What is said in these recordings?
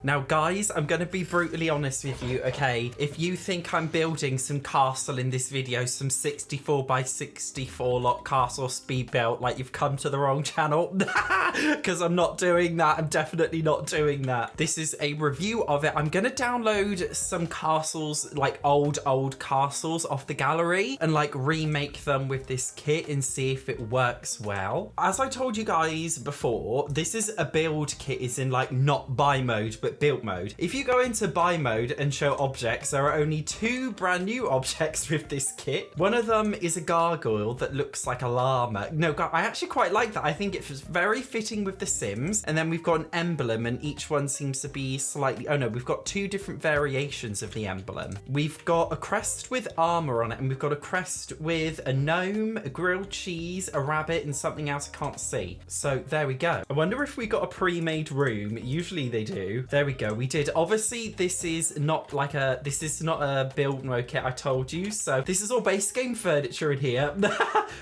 Now guys, I'm gonna be brutally honest with you, okay? If you think I'm building some castle in this video, some 64 by 64 lot castle speed build, like you've come to the wrong channel, because I'm not doing that. I'm definitely not doing that. This is a review of it. I'm gonna download some castles, like old castles off the gallery and like remake them with this kit and see if it works well. As I told you guys before, this is a build kit, is in like not buy mode, but build mode. If you go into buy mode and show objects, there are only 2 brand new objects with this kit. One of them is a gargoyle that looks like a llama. No, I actually quite like that. I think it's very fitting with the Sims. And then we've got an emblem and each one seems to be slightly, oh no, we've got 2 different variations of the emblem. We've got a crest with armor on it, and we've got a crest with a gnome, a grilled cheese, a rabbit, and something else I can't see. So there we go. I wonder if we got a pre-made room. Usually they do. There we go. We did. Obviously, this is not a build mode kit, I told you. So this is all base game furniture in here.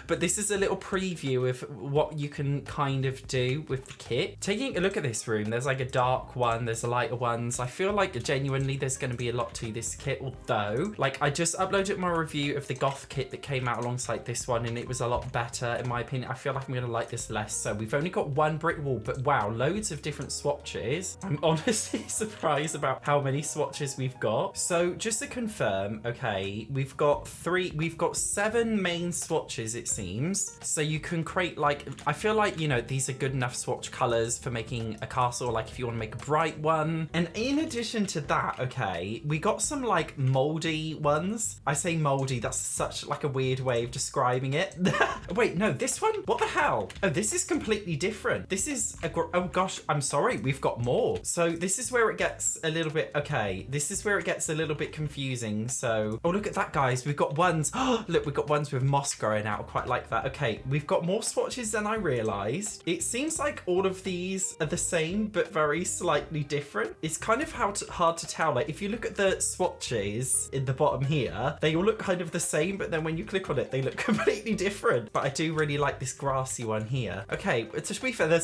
But this is a little preview of what you can kind of do with the kit. Taking a look at this room, there's like a dark one, there's a lighter ones. I feel like genuinely there's going to be a lot to this kit, although like I just uploaded my review of the goth kit that came out alongside this one and it was a lot better in my opinion. I feel like I'm going to like this less. So we've only got 1 brick wall, but wow, loads of different swatches. I'm honestly surprised about how many swatches we've got. So just to confirm, okay, we've got 7 main swatches, it seems. So you can create like, I feel like, you know, these are good enough swatch colors for making a castle, like if you want to make a bright one. And in addition to that, okay, we got some like moldy ones. I say moldy, that's such like a weird way of describing it. Wait, no, this one? What the hell? Oh, this is completely different. This is oh gosh, I'm sorry, we've got more. So this is where it gets a little bit, okay, this is where it gets a little bit confusing. So, oh, look at that, guys. We've got ones, oh, look, we've got ones with moss growing out. I quite like that. Okay, we've got more swatches than I realized. It seems like all of these are the same, but very slightly different. It's kind of hard to tell. Like, if you look at the swatches in the bottom here, they all look kind of the same, but then when you click on it, they look completely different. But I do really like this grassy one here. Okay, to be fair, there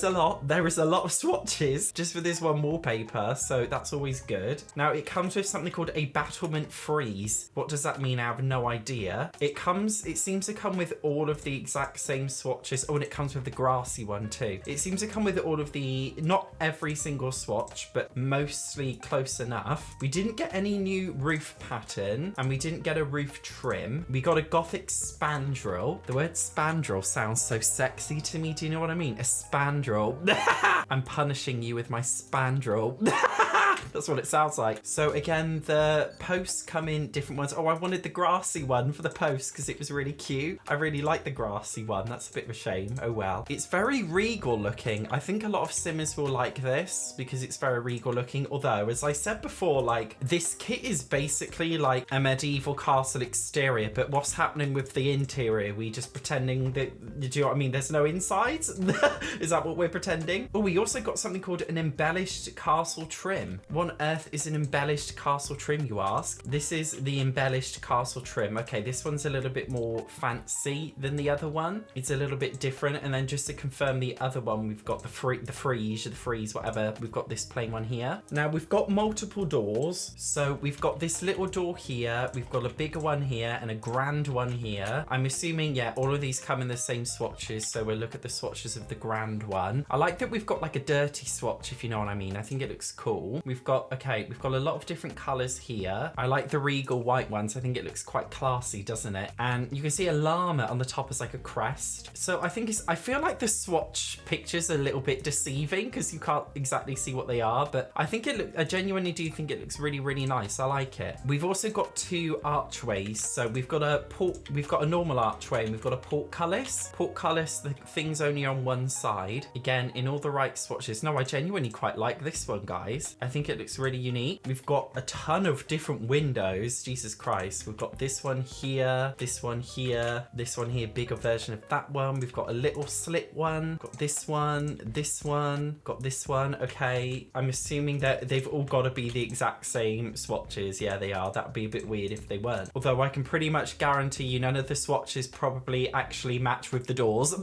is a lot of swatches just for this one wallpaper, so that's always good. Now it comes with something called a battlement freeze. What does that mean? I have no idea. It seems to come with all of the exact same swatches. Oh, and it comes with the grassy one too. It seems to come with all of the, not every single swatch, but mostly close enough. We didn't get any new roof pattern and we didn't get a roof trim. We got a gothic spandrel. The word spandrel sounds so sexy to me. Do you know what I mean? A spandrel. I'm punishing you with my spandrel. That's what it sounds like. So again, the posts come in different ones. Oh, I wanted the grassy one for the post because it was really cute. I really like the grassy one. That's a bit of a shame. Oh well. It's very regal looking. I think a lot of Simmers will like this because it's very regal looking. Although, as I said before, like this kit is basically like a medieval castle exterior, but what's happening with the interior? We just pretending that, do you know what I mean? There's no insides? Is that what we're pretending? Oh, we also got something called an embellished castle trim. What on earth is an embellished castle trim, you ask? This is the embellished castle trim. Okay, this one's a little bit more fancy than the other one. It's a little bit different. And then just to confirm the other one, we've got the freeze, whatever. We've got this plain one here. Now we've got multiple doors. So we've got this little door here. We've got a bigger one here and a grand one here. I'm assuming, yeah, all of these come in the same swatches. So we'll look at the swatches of the grand one. I like that we've got like a dirty swatch, if you know what I mean. I think it looks cool. We've got a lot of different colors here. I like the regal white ones. I think it looks quite classy, doesn't it? And you can see a llama on the top as like a crest. So I feel like the swatch picture's a little bit deceiving because you can't exactly see what they are, but I genuinely do think it looks really, really nice. I like it. We've also got 2 archways. So we've got a normal archway and we've got a portcullis. Portcullis, the thing's only on one side. Again, in all the right swatches. No, I genuinely quite like this one, guys. I think it looks really unique. We've got a ton of different windows. Jesus Christ. We've got this one here, this one here, this one here, bigger version of that one. We've got a little slit one. Got this one, got this one. Okay. I'm assuming that they've all got to be the exact same swatches. Yeah, they are. That would be a bit weird if they weren't. Although I can pretty much guarantee you none of the swatches probably actually match with the doors.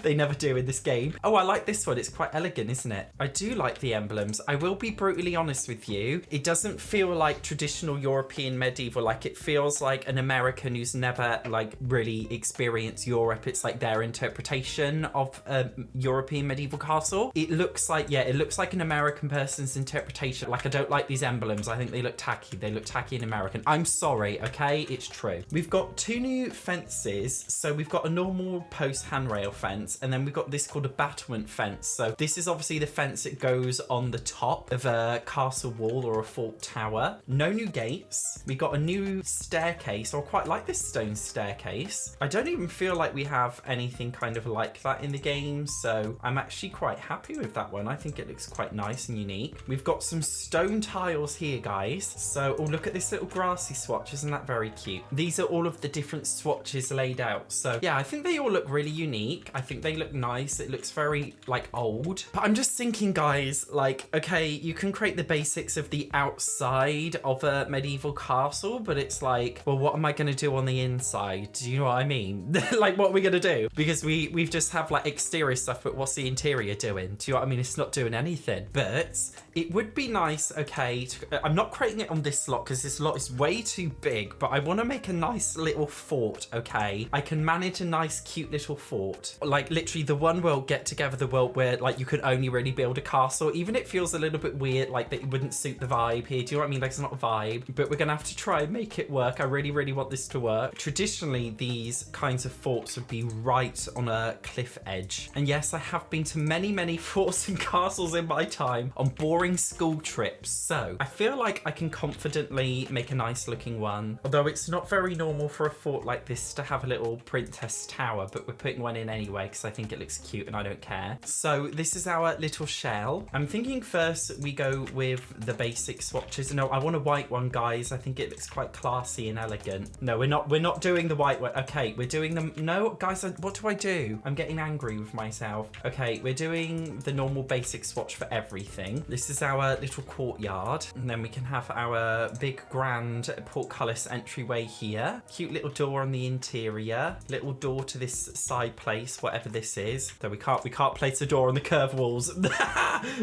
They never do in this game. Oh, I like this one. It's quite elegant, isn't it? I do like the emblems. I will be brutally honest with you, it doesn't feel like traditional European medieval. Like, it feels like an American who's never like really experienced Europe. It's like their interpretation of a European medieval castle. It looks like, yeah, it looks like an American person's interpretation. Like, I don't like these emblems. I think they look tacky. They look tacky and American. I'm sorry, okay? It's true. We've got 2 new fences. So we've got a normal post handrail fence, and then we've got this called a battlement fence. So this is obviously the fence that goes on the top of a castle wall or a fort tower. No new gates. We got a new staircase, or quite like this stone staircase. I don't even feel like we have anything kind of like that in the game, so I'm actually quite happy with that one. I think it looks quite nice and unique. We've got some stone tiles here, guys. So, oh, look at this little grassy swatch. Isn't that very cute? These are all of the different swatches laid out. So yeah, I think they all look really unique. I think they look nice. It looks very like old. But I'm just thinking, guys, like, okay, you can create the basics of the outside of a medieval castle, but it's like, well, what am I going to do on the inside? Do you know what I mean? Like, what are we going to do? Because we've just have like exterior stuff, but what's the interior doing? Do you know what I mean? It's not doing anything. But it would be nice, okay, I'm not creating it on this lot because this lot is way too big, but I want to make a nice little fort, okay? I can manage a nice, cute little fort. Like, literally the one world get together, the world where like you could only really build a castle. Even it feels a little bit weird, like that it wouldn't suit the vibe here. Do you know what I mean? Like, it's not a vibe, but we're gonna have to try and make it work. I really, really want this to work. Traditionally, these kinds of forts would be right on a cliff edge. And yes, I have been to many, many forts and castles in my time on boring school trips. So I feel like I can confidently make a nice looking one. Although it's not very normal for a fort like this to have a little princess tower, but we're putting one in anyway because I think it looks cute and I don't care. So this is our little shell. I'm thinking first we go with the basic swatches. No, I want a white one, guys. I think it looks quite classy and elegant. No, we're not doing the white one. Okay, we're doing them. No, guys, what do I do? I'm getting angry with myself. Okay, we're doing the normal basic swatch for everything. This is our little courtyard, and then we can have our big grand portcullis entryway here. Cute little door on the interior. Little door to this side place, whatever this is. Though we can't place a door on the curved walls.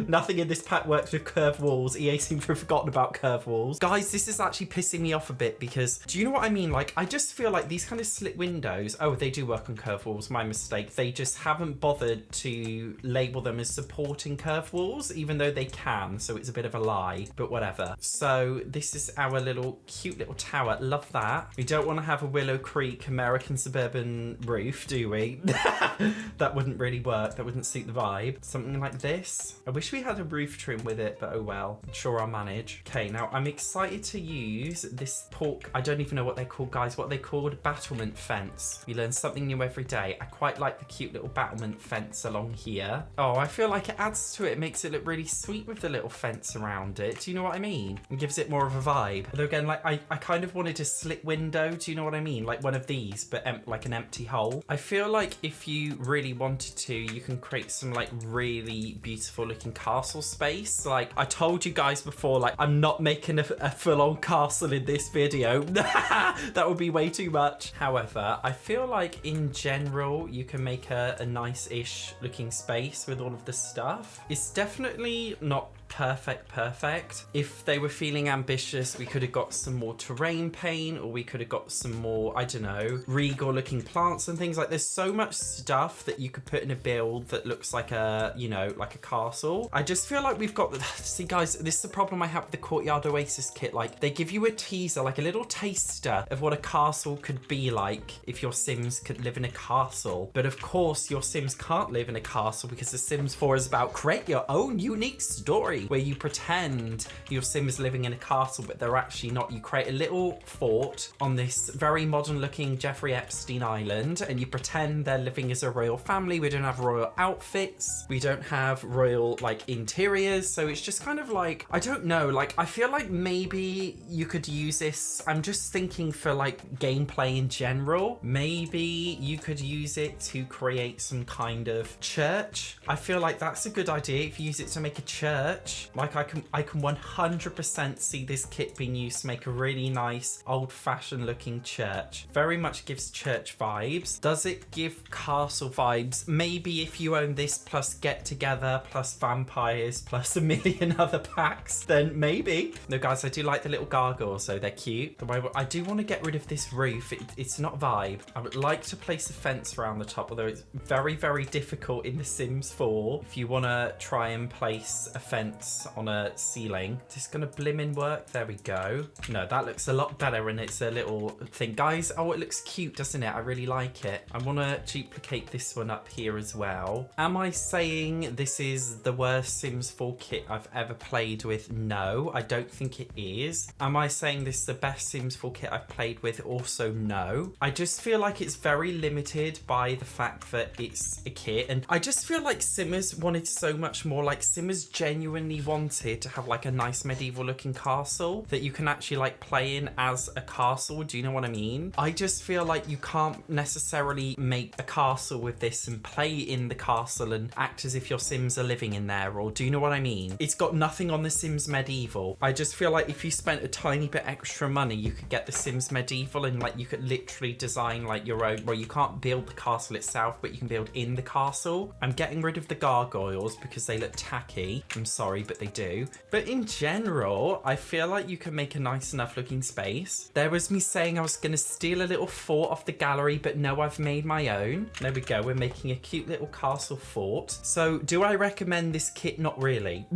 Nothing in this pack works with curved walls. EA seem to have forgotten about curved walls. Guys, this is actually pissing me off a bit because, do you know what I mean? Like, I just feel like these kind of slit windows, oh, they do work on curved walls, my mistake. They just haven't bothered to label them as supporting curved walls, even though they can, so it's a bit of a lie, but whatever. So this is our little cute little tower. Love that. We don't want to have a Willow Creek American suburban roof, do we? That wouldn't really work. That wouldn't suit the vibe. Something like this. I wish we had a roof trim with it, but oh well. I'm sure I'll manage. Okay, now I'm excited to use this I don't even know what they're called, guys. What are they called? Battlement fence. We learn something new every day. I quite like the cute little battlement fence along here. Oh, I feel like it adds to it. It makes it look really sweet with the little fence around it. Do you know what I mean? It gives it more of a vibe. Although again, like I kind of wanted a slit window. Do you know what I mean? Like one of these, but like an empty hole. I feel like if you really wanted to, you can create some like really beautiful looking castle space. Like I told you guys before, like I'm not making a full-on castle in this video. That would be way too much. However, I feel like in general, you can make a nice-ish looking space with all of the stuff. It's definitely not perfect. If they were feeling ambitious, we could have got some more terrain paint, or we could have got some more, I don't know, regal looking plants and things. Like there's so much stuff that you could put in a build that looks like a, you know, like a castle. I just feel like we've got see guys, this is the problem I have with the Courtyard Oasis kit. Like they give you a teaser, like a little taster of what a castle could be like if your Sims could live in a castle. But of course your Sims can't live in a castle because the Sims 4 is about create your own unique story where you pretend your Sim is living in a castle, but they're actually not. You create a little fort on this very modern looking Jeffrey Epstein island, and you pretend they're living as a royal family. We don't have royal outfits. We don't have royal like interiors. So it's just kind of like, I don't know, like I feel like maybe you could use this. I'm just thinking for like gameplay in general. Maybe you could use it to create some kind of church. I feel like that's a good idea if you use it to make a church. church. Like I can 100% see this kit being used to make a really nice old-fashioned looking church. Very much gives church vibes. Does it give castle vibes? Maybe if you own this plus Get Together plus vampires plus a million other packs, then maybe. No guys, I do like the little gargoyles, so they're cute. I do want to get rid of this roof. It's not a vibe. I would like to place a fence around the top, although it's very, very difficult in The Sims 4 if you want to try and place a fence on a ceiling. Is this going to blimmin' work? There we go. No, that looks a lot better, and it's a little thing. Guys, oh, it looks cute, doesn't it? I really like it. I want to duplicate this one up here as well. Am I saying this is the worst Sims 4 kit I've ever played with? No, I don't think it is. Am I saying this is the best Sims 4 kit I've played with? Also no. I just feel like it's very limited by the fact that it's a kit, and I just feel like Simmers wanted so much more. Like Simmers genuinely wanted to have like a nice medieval looking castle that you can actually like play in as a castle. Do you know what I mean? I just feel like you can't necessarily make a castle with this and play in the castle and act as if your Sims are living in there, or do you know what I mean? It's got nothing on The Sims Medieval. I just feel like if you spent a tiny bit extra money, you could get The Sims Medieval, and like you could literally design like your own, well, you can't build the castle itself, but you can build in the castle. I'm getting rid of the gargoyles because they look tacky. I'm sorry, but they do. But in general, I feel like you can make a nice enough looking space. There was me saying I was going to steal a little fort off the gallery, but no, I've made my own. There we go. We're making a cute little castle fort. So do I recommend this kit? Not really.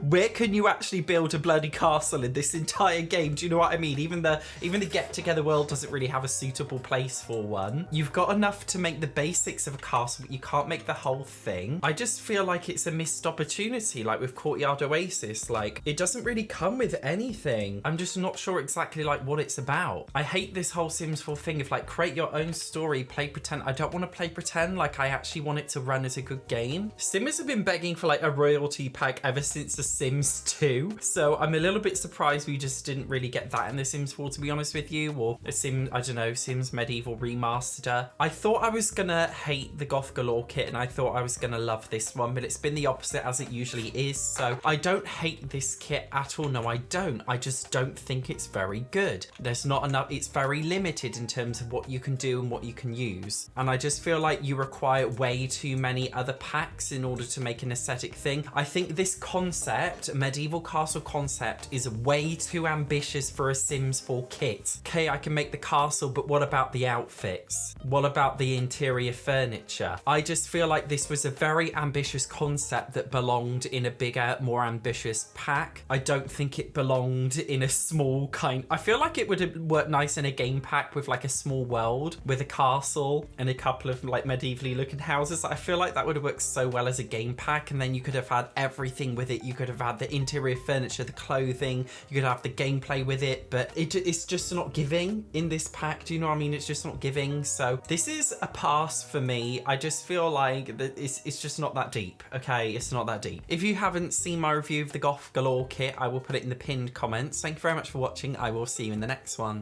Where can you actually build a bloody castle in this entire game? Do you know what I mean? Even the Get Together world doesn't really have a suitable place for one. You've got enough to make the basics of a castle, but you can't make the whole thing. I just feel like it's a missed opportunity, like with Courtyard Oasis. Like, it doesn't really come with anything. I'm just not sure exactly like what it's about. I hate this whole Sims 4 thing of like, create your own story, play pretend. I don't want to play pretend. Like, I actually want it to run as a good game. Simmers have been begging for like a royalty pack ever since The Sims 2. So I'm a little bit surprised we just didn't really get that in The Sims 4, to be honest with you, or a I don't know, Sims Medieval Remastered. I thought I was gonna hate the Goth Galore kit, and I thought I was gonna love this one, but it's been the opposite, as it usually is. So I don't hate this kit at all. No, I don't. I just don't think it's very good. There's not enough. It's very limited in terms of what you can do and what you can use. And I just feel like you require way too many other packs in order to make an aesthetic thing. I think this concept, medieval castle concept, is way too ambitious for a Sims 4 kit. Okay, I can make the castle, but what about the outfits? What about the interior furniture? I just feel like this was a very ambitious concept that belonged in a bigger, more ambitious pack. I don't think it belonged in a small kind. I feel like it would have worked nice in a game pack with like a small world with a castle and a couple of like medievally looking houses. I feel like that would have worked so well as a game pack, and then you could have had everything with it. You could have had the interior furniture, the clothing, you could have the gameplay with it, but it's just not giving in this pack. Do you know what I mean? It's just not giving. So this is a pass for me. I just feel like that it's just not that deep. Okay, it's not that deep. If you haven't seen my review of the Goth Galore kit, I will put it in the pinned comments. Thank you very much for watching. I will see you in the next one.